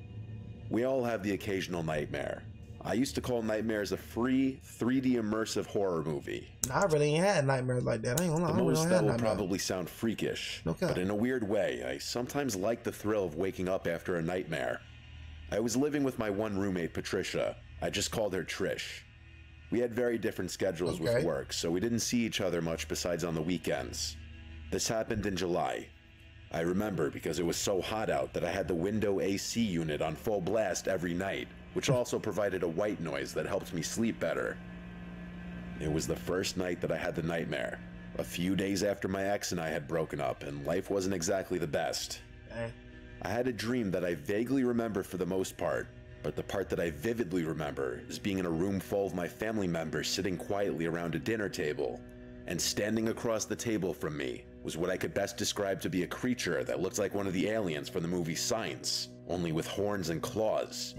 Speaker 2: We all have the occasional nightmare. I used to call nightmares a free 3D immersive horror movie.
Speaker 1: I really ain't had nightmares like that. I ain't gonna lie.
Speaker 2: The most that will probably sound freakish,
Speaker 1: okay.
Speaker 2: But in a weird way, I sometimes like the thrill of waking up after a nightmare. I was living with my one roommate, Patricia. I just called her Trish. We had very different schedules with work, so we didn't see each other much besides on the weekends. This happened in July. I remember because it was so hot out that I had the window AC unit on full blast every night, which also provided a white noise that helped me sleep better. It was the first night that I had the nightmare, a few days after my ex and I had broken up, and life wasn't exactly the best. I had a dream that I vaguely remember for the most part, but the part that I vividly remember is being in a room full of my family members sitting quietly around a dinner table, and standing across the table from me was what I could best describe to be a creature that looked like one of the aliens from the movie Signs, only with horns and claws.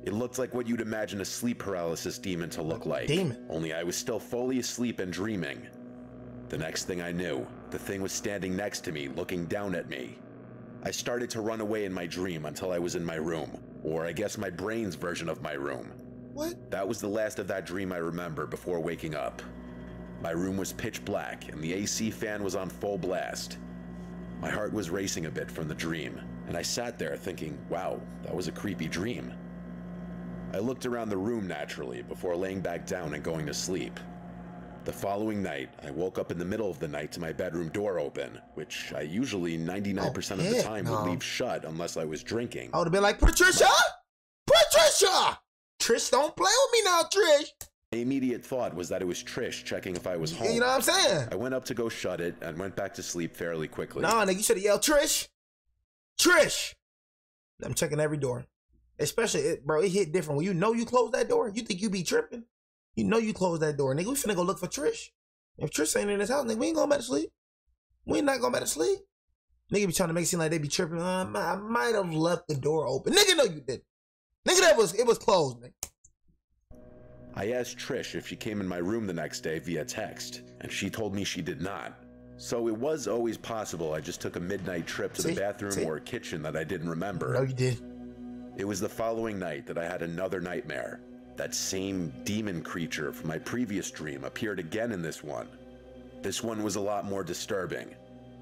Speaker 2: It looked like what you'd imagine a sleep paralysis demon to look like, only I was still fully asleep and dreaming. The next thing I knew, the thing was standing next to me, looking down at me. I started to run away in my dream until I was in my room, or I guess my brain's version of my room.
Speaker 1: What?
Speaker 2: That was the last of that dream I remember before waking up. My room was pitch black, and the AC fan was on full blast. My heart was racing a bit from the dream, and I sat there thinking, wow, that was a creepy dream. I looked around the room naturally before laying back down and going to sleep. The following night, I woke up in the middle of the night to my bedroom door open, which I usually 99% of the time would leave shut unless I was drinking.
Speaker 1: I would have been like, Patricia! Patricia! Trish, don't play with me now, Trish!
Speaker 2: My immediate thought was that it was Trish checking if I was home.
Speaker 1: You know what I'm saying?
Speaker 2: I went up to go shut it and went back to sleep fairly quickly.
Speaker 1: Nah, nigga, you should have yelled, Trish! Trish! I'm checking every door. Especially, bro, it hit different. When you know you close that door, you think you be tripping. You know you close that door. Nigga, we finna go look for Trish. If Trish ain't in this house, nigga, we ain't going back to sleep. We ain't not going back to sleep. Nigga be trying to make it seem like they be tripping. I might have left the door open. Nigga, no, you didn't. Nigga, it was closed, nigga.
Speaker 2: I asked Trish if she came in my room the next day via text, and she told me she did not. So it was always possible I just took a midnight trip to the bathroom or kitchen that I didn't remember.
Speaker 1: No, you did.
Speaker 2: It was the following night that I had another nightmare. That same demon creature from my previous dream appeared again in this one. This one was a lot more disturbing.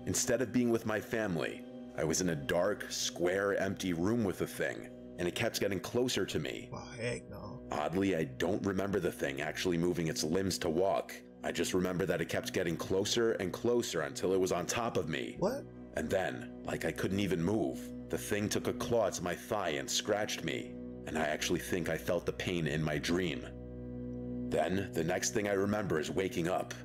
Speaker 2: Instead of being with my family, I was in a dark, square, empty room with the thing, and it kept getting closer to me.
Speaker 1: Oh, heck no.
Speaker 2: Oddly, I don't remember the thing actually moving its limbs to walk. I just remember that it kept getting closer and closer until it was on top of me.
Speaker 1: What?
Speaker 2: And then, like I couldn't even move, the thing took a claw to my thigh and scratched me. And I actually think I felt the pain in my dream. Then, the next thing I remember is waking up.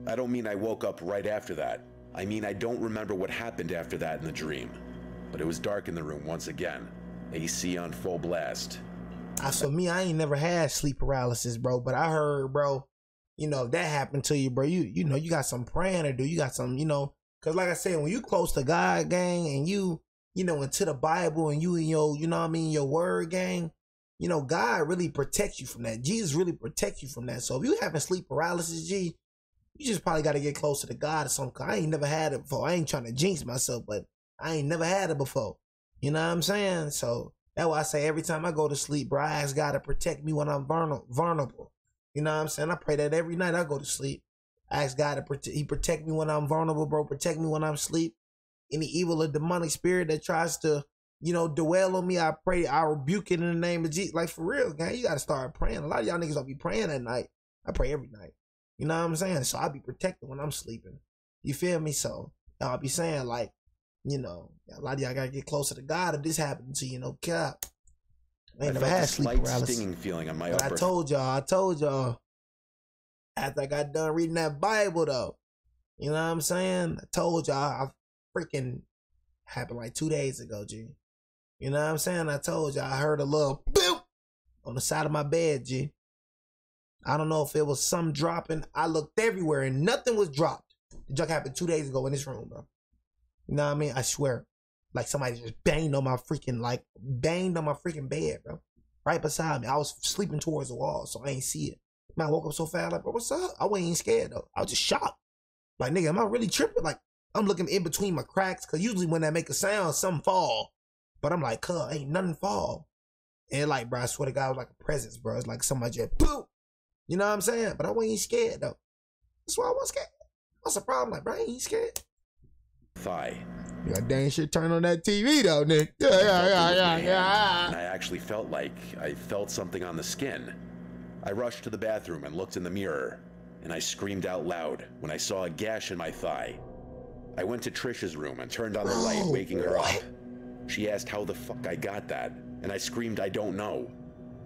Speaker 2: I don't mean I woke up right after that. I mean I don't remember what happened after that in the dream. But it was dark in the room once again. AC on full blast.
Speaker 1: For me, I ain't never had sleep paralysis, bro. But I heard, bro, you know, if that happened to you, bro, you know, you got some praying to do. You got some, you know, because like I said, when you close to God, gang, and you know, into the Bible and you know what I mean, your word, gang, you know, God really protects you from that. Jesus really protects you from that. So if you having sleep paralysis, G, you just probably got to get closer to God or something. I ain't never had it before. I ain't trying to jinx myself, but I ain't never had it before. You know what I'm saying? So that's why I say every time I go to sleep, bro, I ask God to protect me when I'm vulnerable. You know what I'm saying? I pray that every night I go to sleep. I ask God to protect me when I'm vulnerable, bro. Protect me when I'm asleep. Any evil or demonic spirit that tries to, you know, dwell on me, I pray, I rebuke it in the name of Jesus. Like, for real, gang, you got to start praying. A lot of y'all niggas don't be praying at night. I pray every night. You know what I'm saying? So I be protected when I'm sleeping. You feel me? So I'll be saying, like, you know, a lot of y'all got to get closer to God if this happened to you, you know, God. I ain't never had sleep paralysis.
Speaker 2: Stinging feeling on my
Speaker 1: but
Speaker 2: upper.
Speaker 1: I told y'all, after I got done reading that Bible, though, you know what I'm saying? I told y'all, freaking happened like 2 days ago, G. You know what I'm saying? I told you, I heard a little boop on the side of my bed, G. I don't know if it was something dropping. I looked everywhere and nothing was dropped. The junk happened 2 days ago in this room, bro. You know what I mean? I swear. Like somebody just banged on my freaking bed, bro. Right beside me. I was sleeping towards the wall, so I ain't see it. Man, I woke up so fast, like, bro, what's up? I wasn't even scared, though. I was just shocked. Like, nigga, am I really tripping? Like, I'm looking in between my cracks, because usually when that make a sound, something fall. But I'm like, ain't nothing fall. And like, bro, I swear to God, it was like a presence, bro. It's like somebody just, boom. You know what I'm saying? But I wasn't scared, though. That's why I wasn't scared. What's the problem? Like, bro, I ain't scared.
Speaker 2: Thigh.
Speaker 1: You got dang shit turn on that TV, though, Nick. Yeah.
Speaker 2: And I actually felt like I felt something on the skin. I rushed to the bathroom and looked in the mirror, and I screamed out loud when I saw a gash in my thigh. I went to Trisha's room and turned on the light, waking her up. She asked how the fuck I got that, and I screamed, I don't know.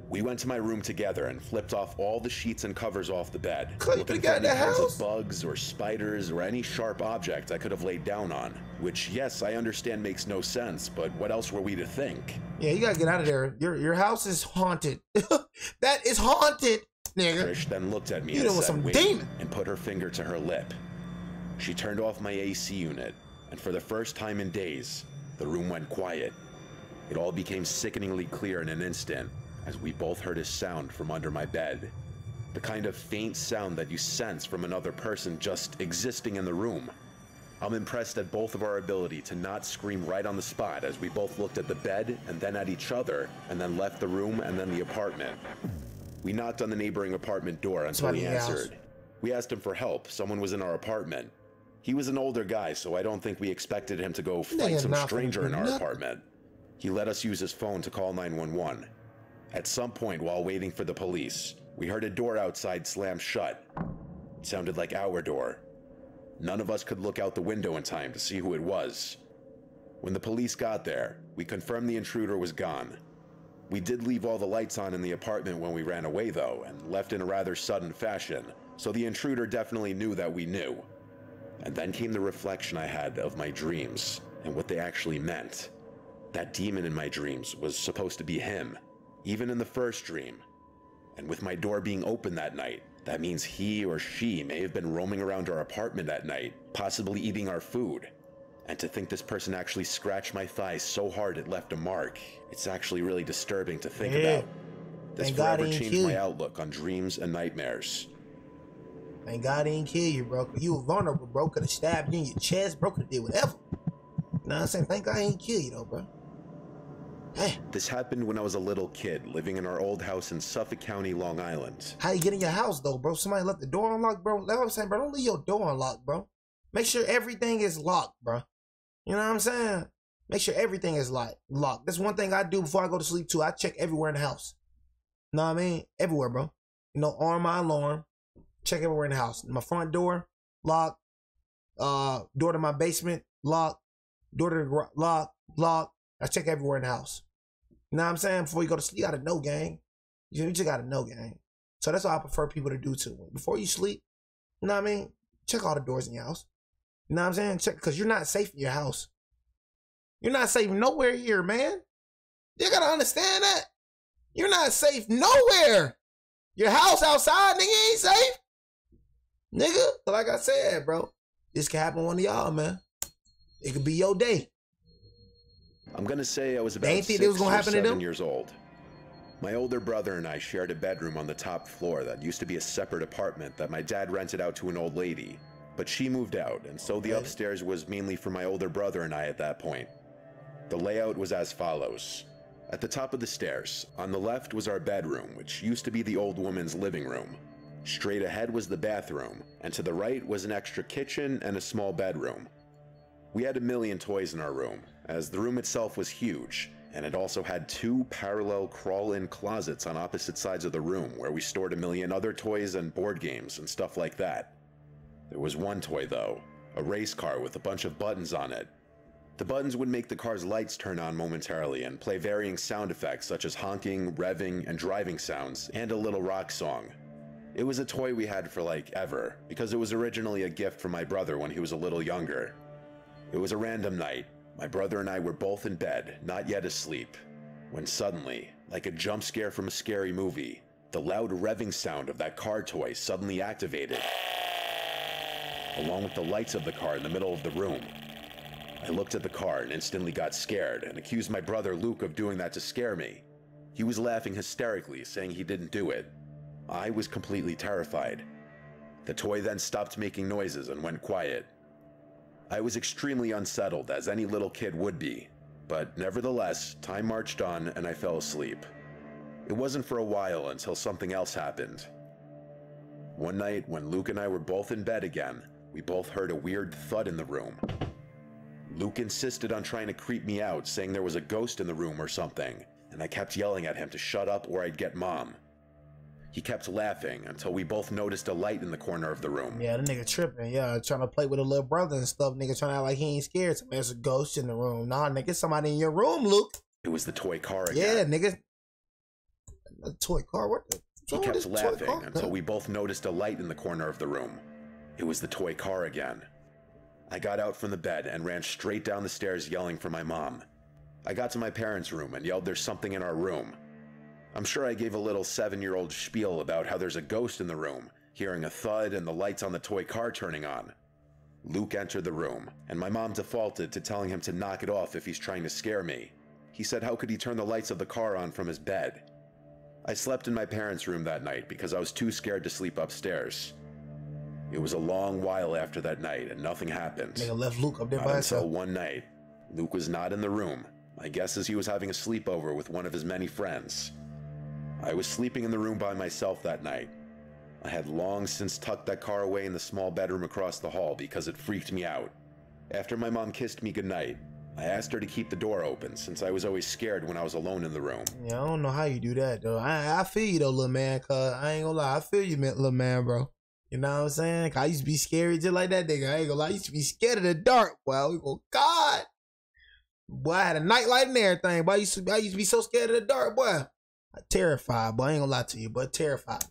Speaker 2: We went to my room together and flipped off all the sheets and covers off the bed, looking for any kinds of bugs or spiders or any sharp object I could have laid down on, which, yes, I understand makes no sense, but what else were we to think?
Speaker 1: Yeah, you gotta get out of there. Your house is haunted. That is haunted, nigga.
Speaker 2: Trish then looked at me
Speaker 1: and said, some demon,
Speaker 2: and put her finger to her lip. She turned off my AC unit, and for the first time in days, the room went quiet. It all became sickeningly clear in an instant, as we both heard a sound from under my bed. The kind of faint sound that you sense from another person just existing in the room. I'm impressed at both of our ability to not scream right on the spot as we both looked at the bed and then at each other, and then left the room and then the apartment. We knocked on the neighboring apartment door until he answered. We asked him for help. Someone was in our apartment. He was an older guy, so I don't think we expected him to go fight some stranger in our apartment. He let us use his phone to call 911. At some point while waiting for the police, we heard a door outside slam shut. It sounded like our door. None of us could look out the window in time to see who it was. When the police got there, we confirmed the intruder was gone. We did leave all the lights on in the apartment when we ran away though, and left in a rather sudden fashion, so the intruder definitely knew that we knew. And then came the reflection I had of my dreams, and what they actually meant. That demon in my dreams was supposed to be him, even in the first dream. And with my door being open that night, that means he or she may have been roaming around our apartment that night, possibly eating our food. And to think this person actually scratched my thigh so hard it left a mark, it's actually really disturbing to think about. This forever changed my outlook on dreams and nightmares.
Speaker 1: Thank God he didn't kill you, bro. You were vulnerable, bro. Could have stabbed you in your chest, bro. Could have did whatever. You know what I'm saying? Thank God he didn't kill you, though, bro. Hey.
Speaker 2: This happened when I was a little kid, living in our old house in Suffolk County, Long Island.
Speaker 1: How you get in your house, though, bro? Somebody left the door unlocked, bro? That's what I'm saying, bro. Don't leave your door unlocked, bro. Make sure everything is locked, bro. You know what I'm saying? Make sure everything is locked. That's one thing I do before I go to sleep, too. I check everywhere in the house. Know what I mean? Everywhere, bro. You know, on my alarm. Check everywhere in the house. My front door, locked. Door to my basement, locked. Door to the garage, locked. I check everywhere in the house. You know what I'm saying? Before you go to sleep, you gotta know, gang. You just gotta know, gang. So that's what I prefer people to do too. Before you sleep, you know what I mean? Check all the doors in your house. You know what I'm saying? Check, because you're not safe in your house. You're not safe nowhere here, man. You gotta understand that. You're not safe nowhere. Your house outside, nigga, ain't safe. Nigga, like I said, bro, this can happen to one of y'all, man. It could be your day.
Speaker 2: I'm gonna say I was about 6 or 7 years old. My older brother and I shared a bedroom on the top floor that used to be a separate apartment that my dad rented out to an old lady. But she moved out, and so the upstairs was mainly for my older brother and I at that point. The layout was as follows. At the top of the stairs, on the left was our bedroom, which used to be the old woman's living room. Straight ahead was the bathroom, and to the right was an extra kitchen and a small bedroom. We had a million toys in our room, as the room itself was huge, and it also had 2 parallel crawl-in closets on opposite sides of the room where we stored a million other toys and board games and stuff like that. There was one toy though, a race car with a bunch of buttons on it. The buttons would make the car's lights turn on momentarily and play varying sound effects such as honking, revving, and driving sounds, and a little rock song. It was a toy we had for like ever, because it was originally a gift from my brother when he was a little younger. It was a random night. My brother and I were both in bed, not yet asleep, when suddenly, like a jump scare from a scary movie, the loud revving sound of that car toy suddenly activated, along with the lights of the car in the middle of the room. I looked at the car and instantly got scared and accused my brother Luke of doing that to scare me. He was laughing hysterically, saying he didn't do it. I was completely terrified. The toy then stopped making noises and went quiet. I was extremely unsettled, as any little kid would be, but nevertheless, time marched on and I fell asleep. It wasn't for a while until something else happened. One night, when Luke and I were both in bed again, we both heard a weird thud in the room. Luke insisted on trying to creep me out, saying there was a ghost in the room or something, and I kept yelling at him to shut up or I'd get Mom. He kept laughing until we both noticed a light in the corner of the room.
Speaker 1: Yeah, the nigga tripping. Yeah, trying to play with a little brother and stuff. Nigga trying to act like he ain't scared. So, there's a ghost in the room. Nah, nigga, somebody in your room, Luke.
Speaker 2: It was the toy car again.
Speaker 1: Yeah, nigga. A toy car? What the?
Speaker 2: He kept laughing until we both noticed a light in the corner of the room. It was the toy car again. I got out from the bed and ran straight down the stairs yelling for my mom. I got to my parents' room and yelled there's something in our room. I'm sure I gave a little 7-year-old spiel about how there's a ghost in the room, hearing a thud and the lights on the toy car turning on. Luke entered the room, and my mom defaulted to telling him to knock it off if he's trying to scare me. He said how could he turn the lights of the car on from his bed? I slept in my parents' room that night because I was too scared to sleep upstairs. It was a long while after that night and nothing happened.
Speaker 1: Nigga left Luke up there by himself.
Speaker 2: Until one night, Luke was not in the room. My guess is he was having a sleepover with one of his many friends. I was sleeping in the room by myself that night. I had long since tucked that car away in the small bedroom across the hall because it freaked me out. After my mom kissed me goodnight, I asked her to keep the door open since I was always scared when I was alone in the room.
Speaker 1: Yeah, I don't know how you do that though. I feel you though, little man. Cause I ain't gonna lie, I feel you, little man, bro. You know what I'm saying? Cause I used to be scary just like that nigga. I ain't gonna lie, I used to be scared of the dark. Boy, God, boy, I had a nightlight and everything. Boy, I used to be so scared of the dark, boy. I terrified, boy. I ain't gonna lie to you, but terrified.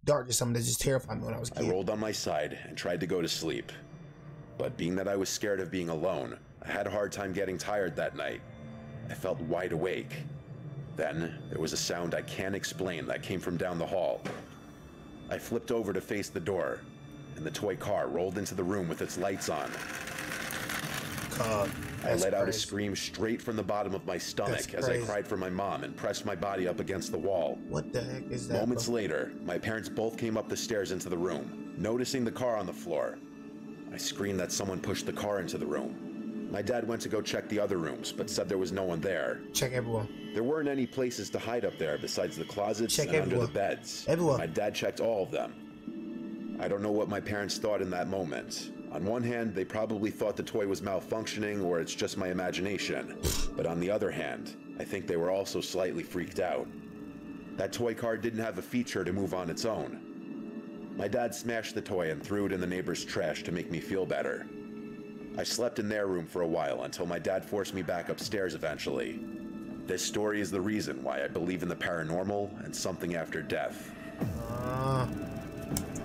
Speaker 1: Dark is something that just terrified me when I was a kid.
Speaker 2: I rolled on my side and tried to go to sleep. But being that I was scared of being alone, I had a hard time getting tired that night. I felt wide awake. Then, there was a sound I can't explain that came from down the hall. I flipped over to face the door, and the toy car rolled into the room with its lights on. I let out a scream straight from the bottom of my stomach as I cried for my mom and pressed my body up against the wall.
Speaker 1: What the heck is that?
Speaker 2: Moments later, my parents both came up the stairs into the room, noticing the car on the floor. I screamed that someone pushed the car into the room. My dad went to go check the other rooms, but said there was no one there.
Speaker 1: Check everyone.
Speaker 2: There weren't any places to hide up there besides the closets and under the beds. My dad checked all of them. I don't know what my parents thought in that moment. On one hand, they probably thought the toy was malfunctioning or it's just my imagination. But on the other hand, I think they were also slightly freaked out. That toy car didn't have a feature to move on its own. My dad smashed the toy and threw it in the neighbor's trash to make me feel better. I slept in their room for a while until my dad forced me back upstairs eventually. This story is the reason why I believe in the paranormal and something after death.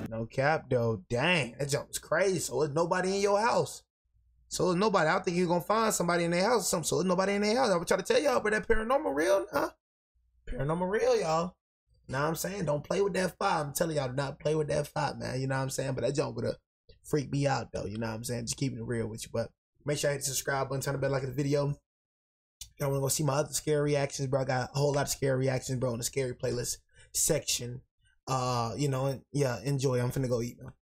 Speaker 1: No cap though. Dang, that jump was crazy. So there's nobody in your house. So there's nobody. I don't think you're gonna find somebody in their house or something. So there's nobody in their house. I was trying to tell y'all, but that paranormal real, huh? Paranormal real, y'all. Know what I'm saying? Don't play with that fire. I'm telling y'all, do not play with that fire, man. You know what I'm saying? But that jump would have freaked me out though. You know what I'm saying? Just keeping it real with you. But make sure you hit the subscribe button, turn the bell, like the video. Y'all wanna go see my other scary reactions, bro? I got a whole lot of scary reactions, bro, in the scary playlist section. You know, and yeah, enjoy. I'm finna go eat now.